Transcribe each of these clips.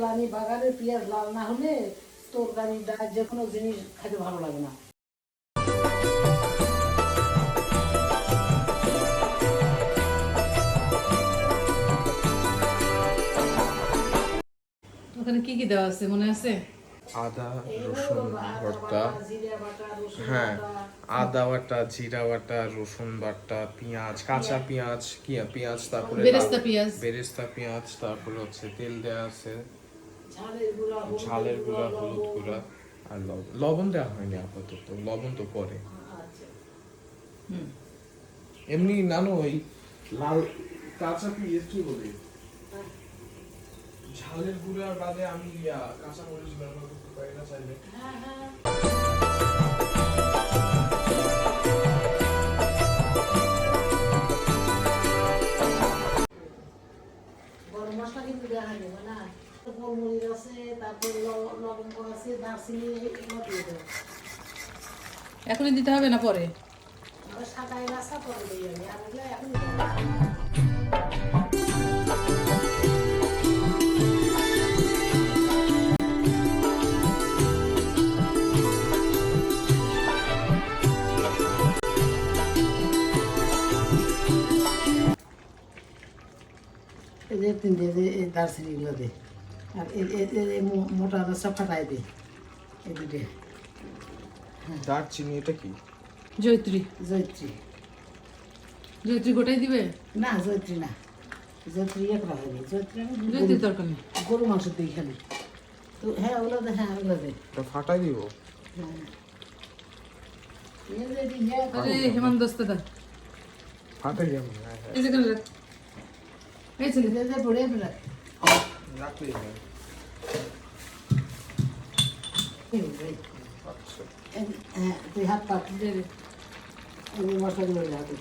তেলানি বাগানের পেঁয়াজ লাল না হলে তরকারি ডাল যে কোনো জিনিস খেতে ভালো লাগে না। ওখানে কি কি দেওয়া আছে মনে আছে? আদা রসুন ভর্তা, হ্যাঁ আদা বাটা, জিরা বাটা, রসুন বাটা, পেঁয়াজ, কাঁচা পেঁয়াজ, পেঁয়াজ, তারপরে বেরেস্তা পেঁয়াজ, তারপরে হচ্ছে তেল দেওয়া আছে, ঝালের গুঁড়া, হলুদ গুঁড়া আর লবণ দেওয়া হয়নি আপাতত, লবণ তো পরে। এমনি নানো ওই লাল কাঁচা পেঁয়াজ কি বলে ঝালের গুঁড়া বাদে আমি কাঁচা মরিচ ব্যবহার করতে পারি না চাইলে। গরম মশলা কিন্তু দেওয়া হয়নি না, গোলমরিচ আছে, তারপর লবঙ্গ আছে, দারচিনি, এগুলো দিয়ে দেবো। এখনই দিতে হবে না পরে? সাদা এলাচটা পরে দিয়ে যাবে, আর ওগুলো এখন দারচিনিগুলো দে, আর মোটা সব ফাটাই দে, এই দুটো। দারচিনি এটা কি? জয়ত্রী। জয়ত্রী, জয়ত্রী গোটাই দিবে না জয়ত্রী না, জয়ত্রী ইয়ে করা হয়নি, জয়ত্রী জয়ত্রী তরকারি গরু মাংস দিই খালি তো। হ্যাঁ ওগুলো দে, হ্যাঁ ওগুলো দে, ফাটাই দিব। হ্যাঁ আরে হেমন্ত দস্তে দা ফাটাই যাব এই যে করে এই ছেলে পড়ে রাখলেই হয়। হ্যাঁ তুই হাত পাত দে দে। মশলাগুলো হাতে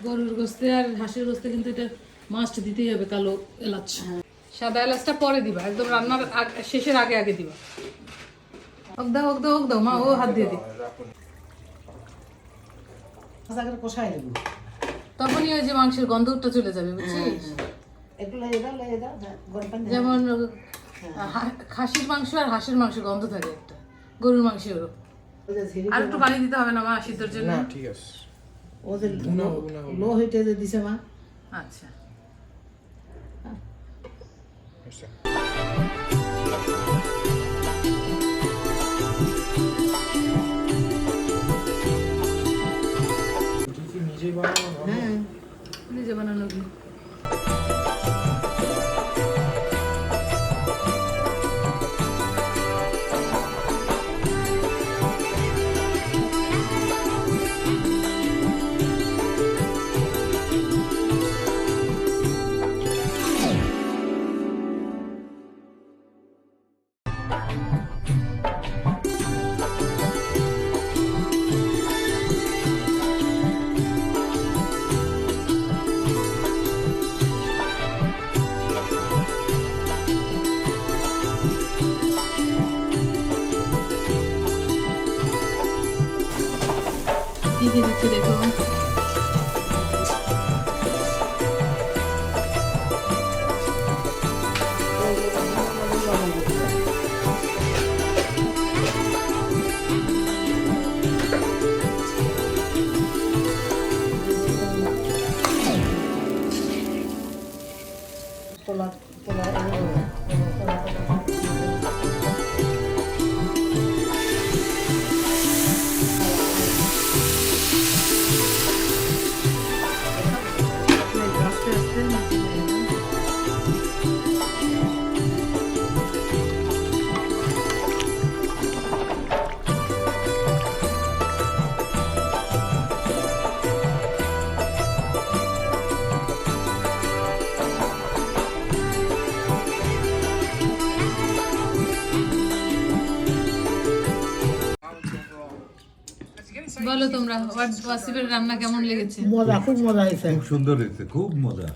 গরুর গোস্তে আর হাঁসের গোস্তে কিন্তু এটা মাস্ট দিতেই হবে, কালো এলাচ। সাদা এলাচটা পরে দিবা, একদম রান্নার শেষের আগে আগে দিবা। ওক দাও মা, ও হাত দিয়ে দি, কষাই দেবো, তখনই ওই যে মাংসের গন্ধটা চলে যাবে, বুঝছিস? যেমন খাসির মাংস আর হাঁসের মাংস গন্ধ থাকে একটা, গরুর মাংসেরও। আর একটু পানি দিতে হবে না মা সিদ্ধর জন্য? না ঠিক আছে, ওদের লো হিটে যে দিছে মা। আচ্ছা নিজেই বানানো? হ্যাঁ নিজে বানানো কি? কি কি দিচ্ছে দেখো। তোলা তোলা বলো তোমরা ওয়াসিফের রান্না কেমন লেগেছে? মজা, খুব মজা হয়েছে, খুব সুন্দর হয়েছে, খুব মজা।